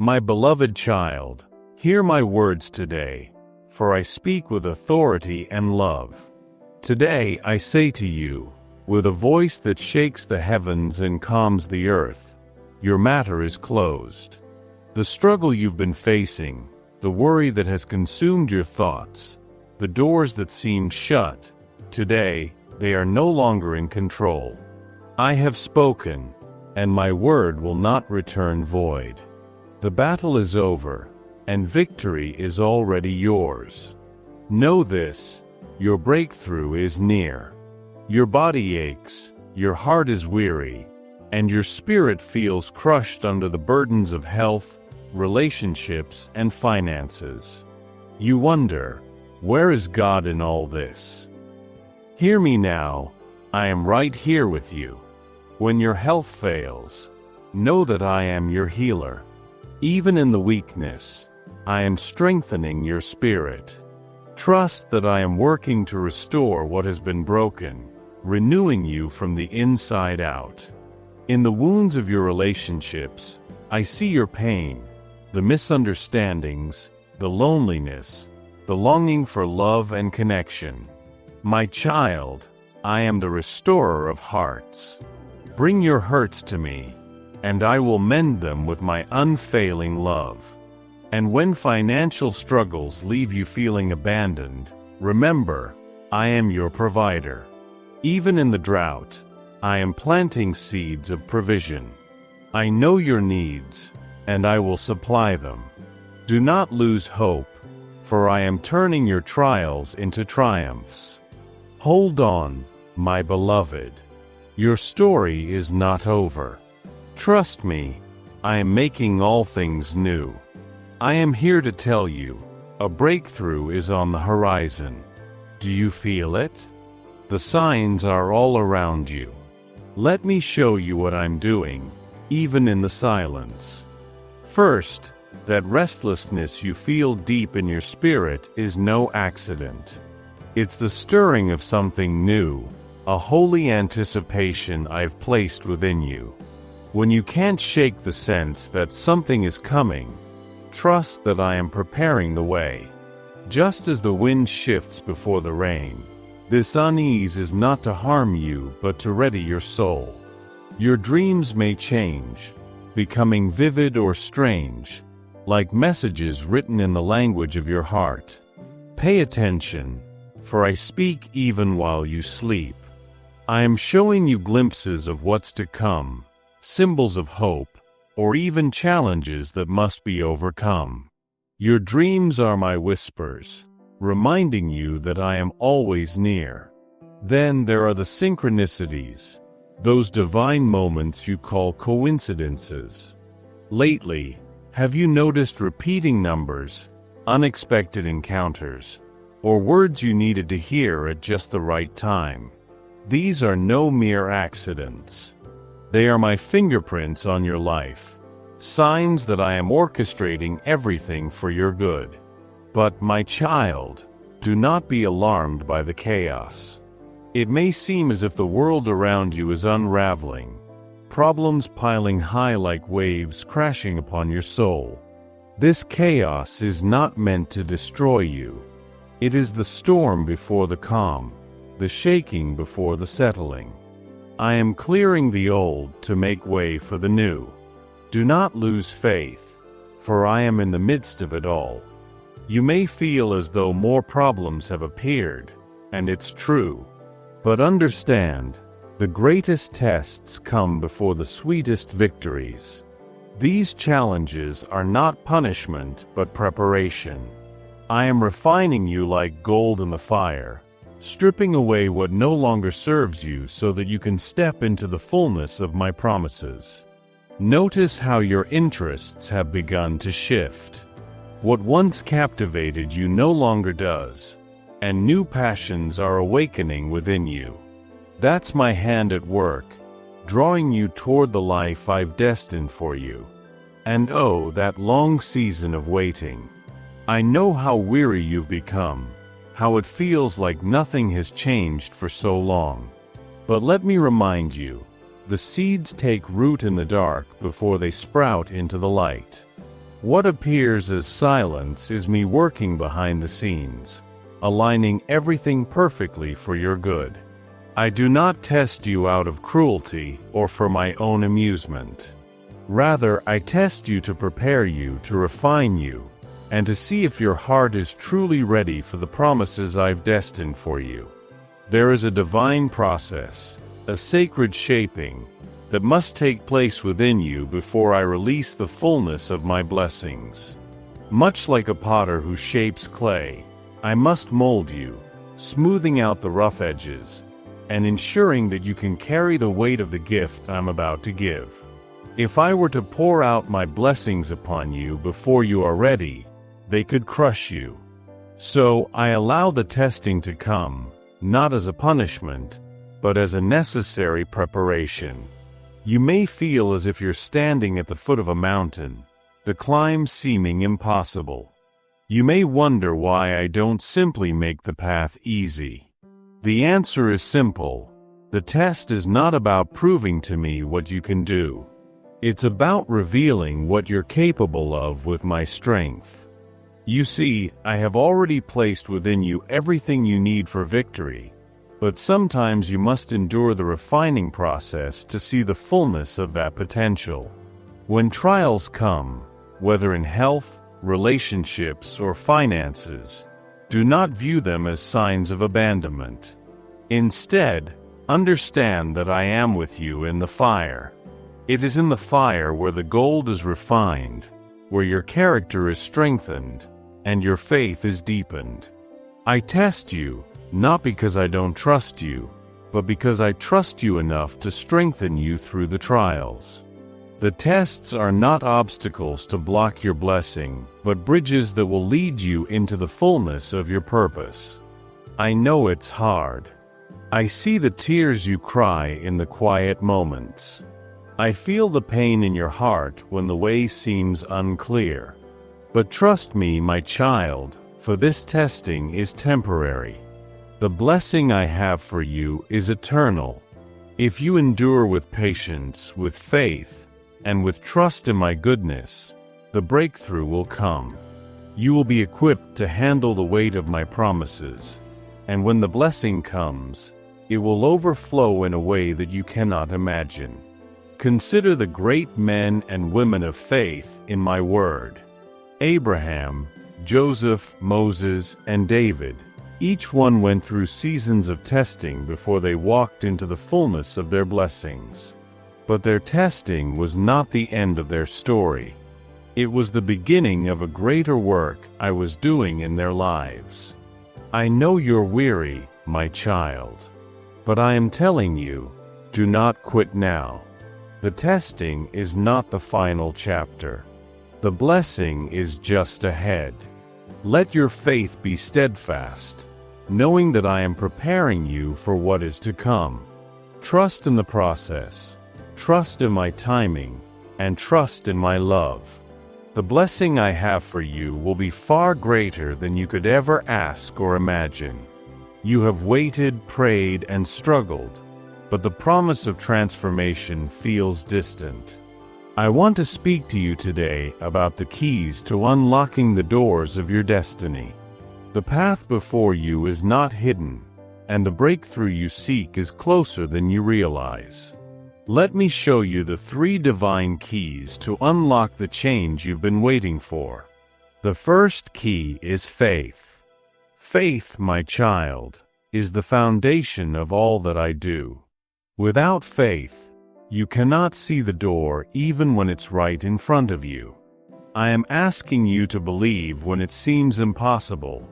My beloved child, hear my words today, for I speak with authority and love. Today I say to you, with a voice that shakes the heavens and calms the earth, your matter is closed. The struggle you've been facing, the worry that has consumed your thoughts, the doors that seemed shut, today, they are no longer in control. I have spoken, and my word will not return void. The battle is over, and victory is already yours. Know this, your breakthrough is near. Your body aches, your heart is weary, and your spirit feels crushed under the burdens of health, relationships, and finances. You wonder, where is God in all this? Hear me now, I am right here with you. When your health fails, know that I am your healer. Even in the weakness, I am strengthening your spirit. Trust that I am working to restore what has been broken, renewing you from the inside out. In the wounds of your relationships, I see your pain, the misunderstandings, the loneliness, the longing for love and connection. My child, I am the restorer of hearts. Bring your hurts to me, and I will mend them with my unfailing love. And when financial struggles leave you feeling abandoned, remember, I am your provider. Even in the drought, I am planting seeds of provision. I know your needs, and I will supply them. Do not lose hope, for I am turning your trials into triumphs. Hold on, my beloved. Your story is not over. Trust me, I am making all things new. I am here to tell you, a breakthrough is on the horizon. Do you feel it? The signs are all around you. Let me show you what I'm doing, even in the silence. First, that restlessness you feel deep in your spirit is no accident. It's the stirring of something new, a holy anticipation I've placed within you. When you can't shake the sense that something is coming, trust that I am preparing the way. Just as the wind shifts before the rain, this unease is not to harm you but to ready your soul. Your dreams may change, becoming vivid or strange, like messages written in the language of your heart. Pay attention, for I speak even while you sleep. I am showing you glimpses of what's to come, symbols of hope, or even challenges that must be overcome. Your dreams are my whispers, reminding you that I am always near. Then there are the synchronicities, those divine moments you call coincidences. Lately, have you noticed repeating numbers, unexpected encounters, or words you needed to hear at just the right time? These are no mere accidents. They are my fingerprints on your life, signs that I am orchestrating everything for your good. But my child, do not be alarmed by the chaos. It may seem as if the world around you is unraveling, problems piling high like waves crashing upon your soul. This chaos is not meant to destroy you. It is the storm before the calm, the shaking before the settling. I am clearing the old to make way for the new. Do not lose faith, for I am in the midst of it all. You may feel as though more problems have appeared, and it's true. But understand, the greatest tests come before the sweetest victories. These challenges are not punishment but preparation. I am refining you like gold in the fire, stripping away what no longer serves you so that you can step into the fullness of my promises. Notice how your interests have begun to shift. What once captivated you no longer does, and new passions are awakening within you. That's my hand at work, drawing you toward the life I've destined for you. And oh, that long season of waiting. I know how weary you've become, how it feels like nothing has changed for so long. But let me remind you, the seeds take root in the dark before they sprout into the light. What appears as silence is me working behind the scenes, aligning everything perfectly for your good. I do not test you out of cruelty or for my own amusement. Rather, I test you to prepare you, to refine you, and to see if your heart is truly ready for the promises I've destined for you. There is a divine process, a sacred shaping, that must take place within you before I release the fullness of my blessings. Much like a potter who shapes clay, I must mold you, smoothing out the rough edges, and ensuring that you can carry the weight of the gift I'm about to give. If I were to pour out my blessings upon you before you are ready, they could crush you. So I allow the testing to come, not as a punishment, but as a necessary preparation. You may feel as if you're standing at the foot of a mountain, the climb seeming impossible. You may wonder why I don't simply make the path easy. The answer is simple. The test is not about proving to me what you can do. It's about revealing what you're capable of with my strength. You see, I have already placed within you everything you need for victory, but sometimes you must endure the refining process to see the fullness of that potential. When trials come, whether in health, relationships, or finances, do not view them as signs of abandonment. Instead, understand that I am with you in the fire. It is in the fire where the gold is refined, where your character is strengthened, and your faith is deepened. I test you, not because I don't trust you, but because I trust you enough to strengthen you through the trials. The tests are not obstacles to block your blessing, but bridges that will lead you into the fullness of your purpose. I know it's hard. I see the tears you cry in the quiet moments. I feel the pain in your heart when the way seems unclear. But trust me, my child, for this testing is temporary. The blessing I have for you is eternal. If you endure with patience, with faith, and with trust in my goodness, the breakthrough will come. You will be equipped to handle the weight of my promises, and when the blessing comes, it will overflow in a way that you cannot imagine. Consider the great men and women of faith in my word. Abraham, Joseph, Moses, and David. Each one went through seasons of testing before they walked into the fullness of their blessings. But their testing was not the end of their story. It was the beginning of a greater work I was doing in their lives. I know you're weary, my child. But I am telling you, do not quit now. The testing is not the final chapter. The blessing is just ahead. Let your faith be steadfast, knowing that I am preparing you for what is to come. Trust in the process, trust in my timing, and trust in my love. The blessing I have for you will be far greater than you could ever ask or imagine. You have waited, prayed, and struggled, but the promise of transformation feels distant. I want to speak to you today about the keys to unlocking the doors of your destiny. The path before you is not hidden, and the breakthrough you seek is closer than you realize. Let me show you the 3 divine keys to unlock the change you've been waiting for. The first key is faith. Faith, my child, is the foundation of all that I do. Without faith, you cannot see the door even when it's right in front of you. I am asking you to believe when it seems impossible,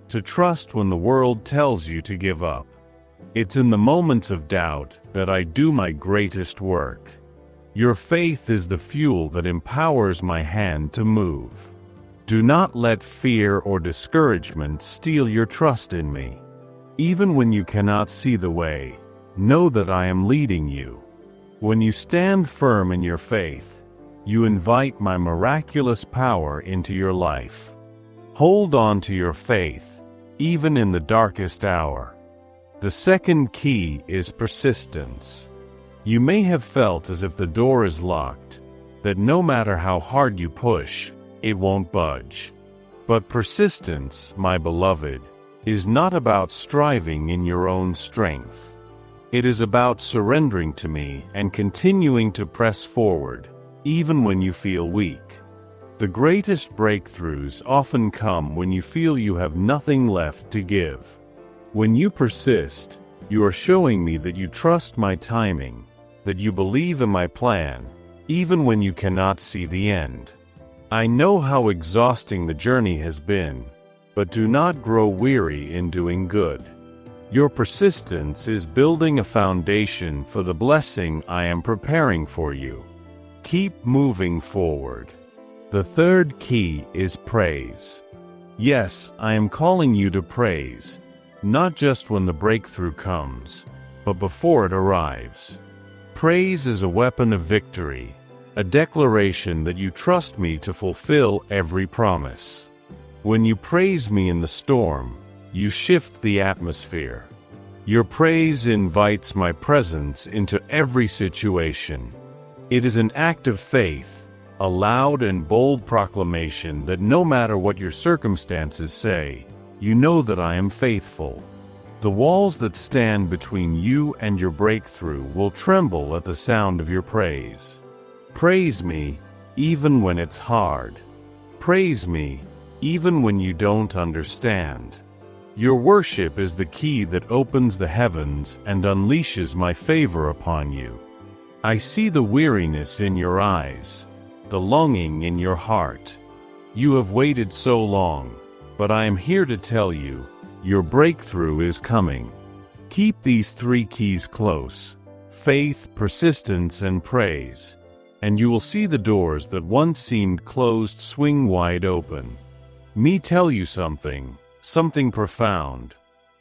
to trust when the world tells you to give up. It's in the moments of doubt that I do my greatest work. Your faith is the fuel that empowers my hand to move. Do not let fear or discouragement steal your trust in me. Even when you cannot see the way, know that I am leading you. When you stand firm in your faith, you invite my miraculous power into your life. Hold on to your faith, even in the darkest hour. The second key is persistence. You may have felt as if the door is locked, that no matter how hard you push, it won't budge. But persistence, my beloved, is not about striving in your own strength. It is about surrendering to me and continuing to press forward, even when you feel weak. The greatest breakthroughs often come when you feel you have nothing left to give. When you persist, you are showing me that you trust my timing, that you believe in my plan, even when you cannot see the end. I know how exhausting the journey has been, but do not grow weary in doing good. Your persistence is building a foundation for the blessing I am preparing for you. Keep moving forward. The third key is praise. Yes, I am calling you to praise, not just when the breakthrough comes, but before it arrives. Praise is a weapon of victory, a declaration that you trust me to fulfill every promise. When you praise me in the storm, you shift the atmosphere. Your praise invites my presence into every situation. It is an act of faith, a loud and bold proclamation that no matter what your circumstances say, you know that I am faithful. The walls that stand between you and your breakthrough will tremble at the sound of your praise. Praise me, even when it's hard. Praise me, even when you don't understand. Your worship is the key that opens the heavens and unleashes my favor upon you. I see the weariness in your eyes, the longing in your heart. You have waited so long, but I am here to tell you, your breakthrough is coming. Keep these three keys close: faith, persistence, and praise, and you will see the doors that once seemed closed swing wide open. Me tell you something profound.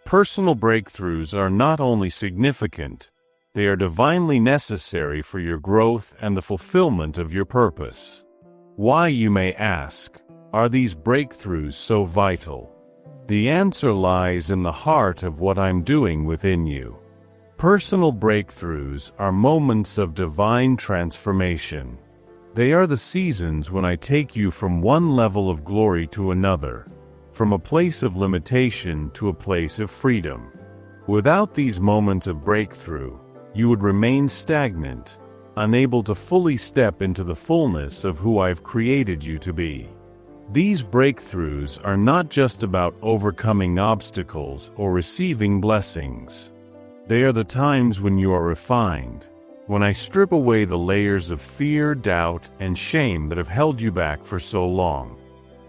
Personal breakthroughs are not only significant, they are divinely necessary for your growth and the fulfillment of your purpose. Why, you may ask, are these breakthroughs so vital? The answer lies in the heart of what I'm doing within you. Personal breakthroughs are moments of divine transformation. They are the seasons when I take you from one level of glory to another, from a place of limitation to a place of freedom. Without these moments of breakthrough, you would remain stagnant, unable to fully step into the fullness of who I've created you to be. These breakthroughs are not just about overcoming obstacles or receiving blessings. They are the times when you are refined, when I strip away the layers of fear, doubt, and shame that have held you back for so long.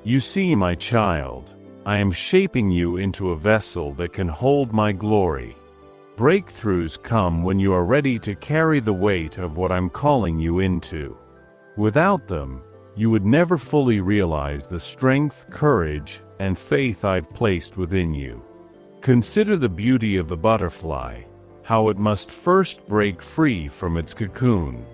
You see, my child, I am shaping you into a vessel that can hold my glory. Breakthroughs come when you are ready to carry the weight of what I'm calling you into. Without them, you would never fully realize the strength, courage, and faith I've placed within you. Consider the beauty of the butterfly, how it must first break free from its cocoon.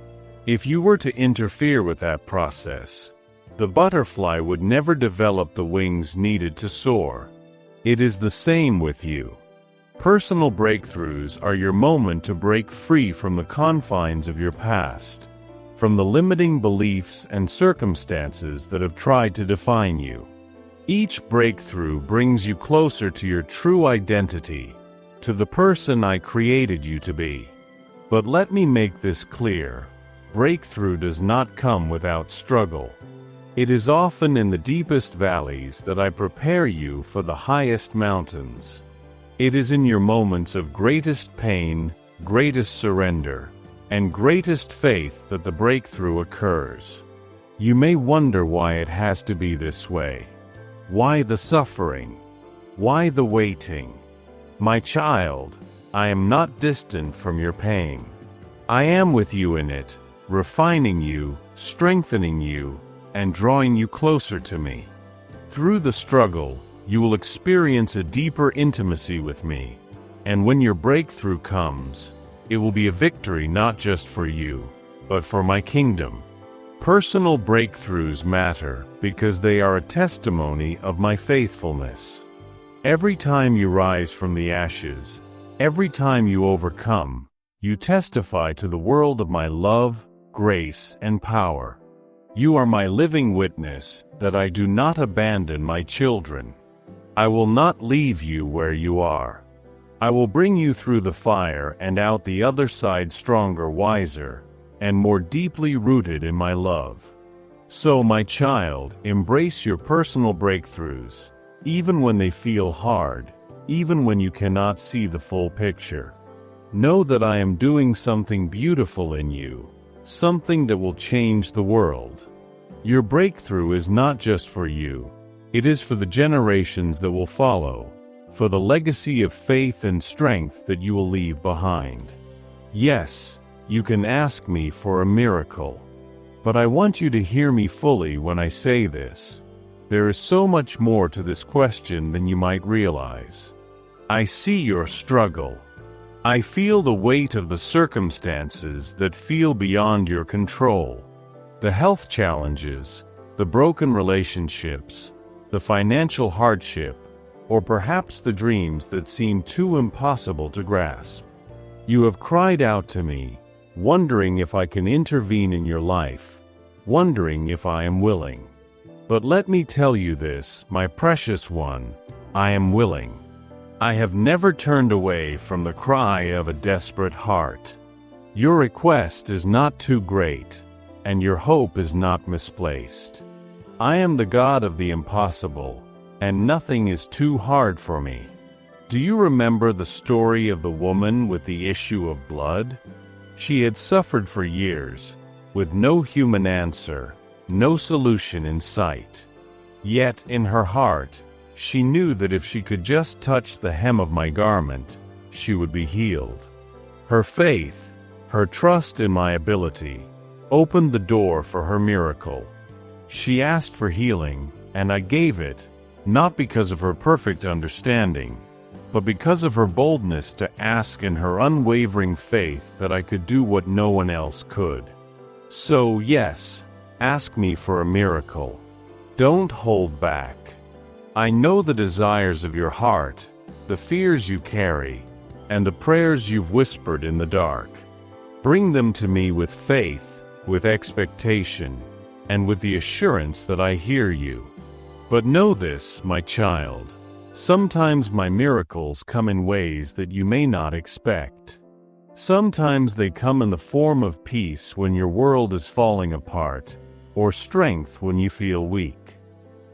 If you were to interfere with that process, the butterfly would never develop the wings needed to soar. It is the same with you. Personal breakthroughs are your moment to break free from the confines of your past, from the limiting beliefs and circumstances that have tried to define you. Each breakthrough brings you closer to your true identity, to the person I created you to be. But let me make this clear: breakthrough does not come without struggle. It is often in the deepest valleys that I prepare you for the highest mountains. It is in your moments of greatest pain, greatest surrender, and greatest faith that the breakthrough occurs. You may wonder why it has to be this way. Why the suffering? Why the waiting? My child, I am not distant from your pain. I am with you in it, refining you, strengthening you, and drawing you closer to me. Through the struggle, you will experience a deeper intimacy with me, and when your breakthrough comes, it will be a victory not just for you, but for my kingdom. Personal breakthroughs matter because they are a testimony of my faithfulness. Every time you rise from the ashes, every time you overcome, you testify to the world of my love, grace, and power. You are my living witness that I do not abandon my children. I will not leave you where you are. I will bring you through the fire and out the other side stronger, wiser, and more deeply rooted in my love. So, my child, embrace your personal breakthroughs, even when they feel hard, even when you cannot see the full picture. Know that I am doing something beautiful in you, something that will change the world. Your breakthrough is not just for you, it is for the generations that will follow, for the legacy of faith and strength that you will leave behind. Yes, you can ask me for a miracle. But I want you to hear me fully when I say this. There is so much more to this question than you might realize. I see your struggle. I feel the weight of the circumstances that feel beyond your control. The health challenges, the broken relationships, the financial hardship, or perhaps the dreams that seem too impossible to grasp. You have cried out to me, wondering if I can intervene in your life, wondering if I am willing. But let me tell you this, my precious one, I am willing. I have never turned away from the cry of a desperate heart. Your request is not too great, and your hope is not misplaced. I am the God of the impossible, and nothing is too hard for me. Do you remember the story of the woman with the issue of blood? She had suffered for years, with no human answer, no solution in sight. Yet, in her heart, she knew that if she could just touch the hem of my garment, she would be healed. Her faith, her trust in my ability, opened the door for her miracle. She asked for healing, and I gave it, not because of her perfect understanding, but because of her boldness to ask in her unwavering faith that I could do what no one else could. So yes, ask me for a miracle. Don't hold back. I know the desires of your heart, the fears you carry, and the prayers you've whispered in the dark. Bring them to me with faith, with expectation, and with the assurance that I hear you. But know this, my child. Sometimes my miracles come in ways that you may not expect. Sometimes they come in the form of peace when your world is falling apart, or strength when you feel weak.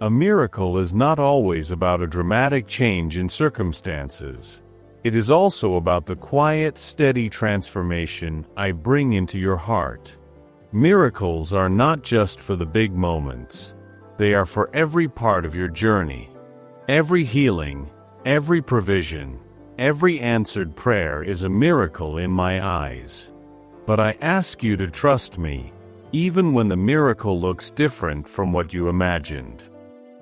A miracle is not always about a dramatic change in circumstances. It is also about the quiet, steady transformation I bring into your heart. Miracles are not just for the big moments. They are for every part of your journey. Every healing, every provision, every answered prayer is a miracle in my eyes. But I ask you to trust me, even when the miracle looks different from what you imagined.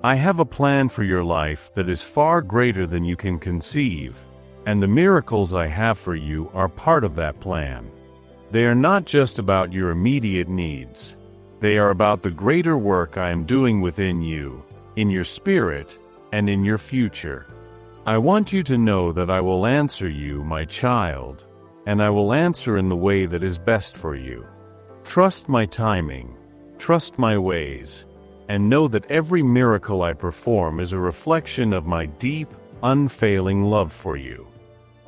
I have a plan for your life that is far greater than you can conceive, and the miracles I have for you are part of that plan. They are not just about your immediate needs. They are about the greater work I am doing within you, in your spirit, and in your future. I want you to know that I will answer you, my child, and I will answer in the way that is best for you. Trust my timing, trust my ways, and know that every miracle I perform is a reflection of my deep, unfailing love for you.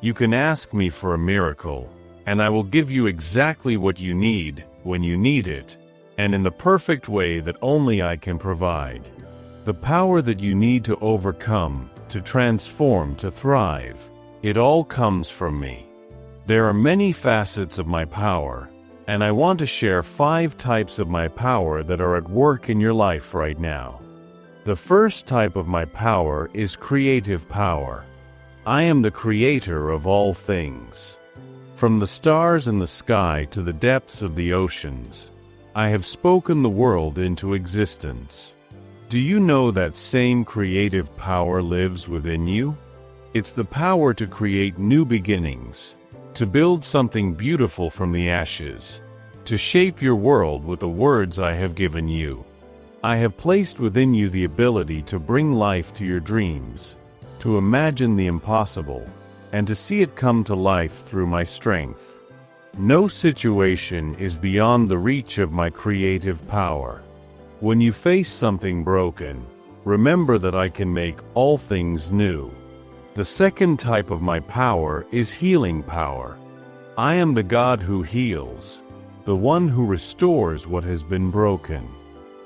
You can ask me for a miracle, and I will give you exactly what you need, when you need it, and in the perfect way that only I can provide. The power that you need to overcome, to transform, to thrive, it all comes from me. There are many facets of my power, and I want to share 5 types of my power that are at work in your life right now. The first type of my power is creative power. I am the creator of all things. From the stars in the sky to the depths of the oceans, I have spoken the world into existence. Do you know that same creative power lives within you? It's the power to create new beginnings, to build something beautiful from the ashes, to shape your world with the words I have given you. I have placed within you the ability to bring life to your dreams, to imagine the impossible, and to see it come to life through my strength. No situation is beyond the reach of my creative power. When you face something broken, remember that I can make all things new. The second type of my power is healing power. I am the God who heals, the one who restores what has been broken.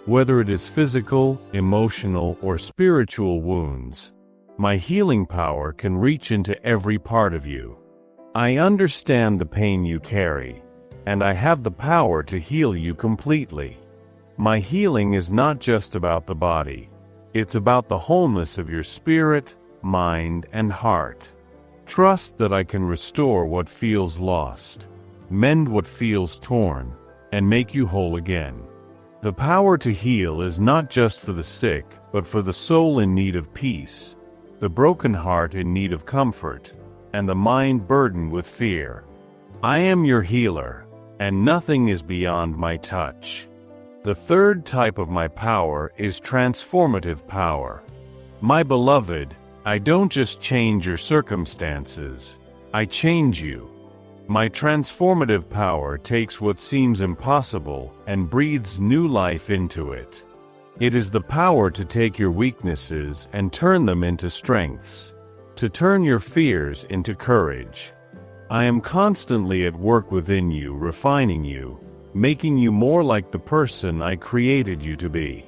Whether it is physical, emotional, or spiritual wounds, my healing power can reach into every part of you. I understand the pain you carry, and I have the power to heal you completely. My healing is not just about the body. It's about the wholeness of your spirit, mind, and heart. Trust that I can restore what feels lost, mend what feels torn, and make you whole again. The power to heal is not just for the sick, but for the soul in need of peace, the broken heart in need of comfort, and the mind burdened with fear. I am your healer, and nothing is beyond my touch. The third type of my power is transformative power. My beloved, I don't just change your circumstances, I change you. My transformative power takes what seems impossible and breathes new life into it. It is the power to take your weaknesses and turn them into strengths, to turn your fears into courage. I am constantly at work within you, refining you, making you more like the person I created you to be.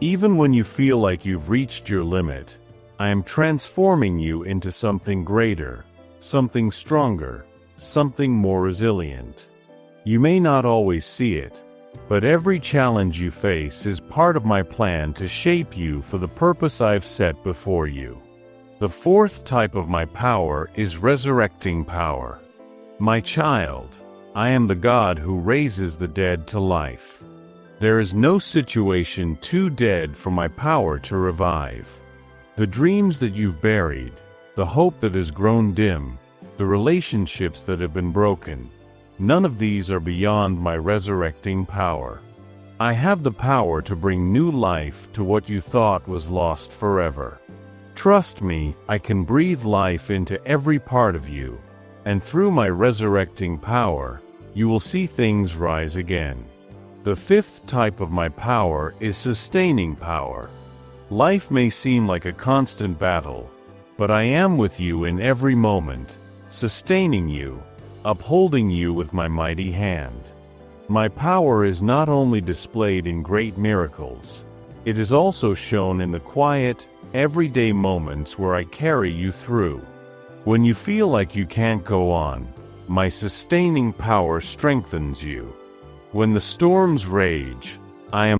Even when you feel like you've reached your limit, I am transforming you into something greater, something stronger, something more resilient. You may not always see it, but every challenge you face is part of my plan to shape you for the purpose I've set before you. The fourth type of my power is resurrecting power. My child, I am the God who raises the dead to life. There is no situation too dead for my power to revive. The dreams that you've buried, the hope that has grown dim, the relationships that have been broken, none of these are beyond my resurrecting power. I have the power to bring new life to what you thought was lost forever. Trust me, I can breathe life into every part of you, and through my resurrecting power, you will see things rise again. The fifth type of my power is sustaining power. Life may seem like a constant battle, but I am with you in every moment, sustaining you, upholding you with my mighty hand. My power is not only displayed in great miracles, it is also shown in the quiet, everyday moments where I carry you through. When you feel like you can't go on, my sustaining power strengthens you. When the storms rage, I am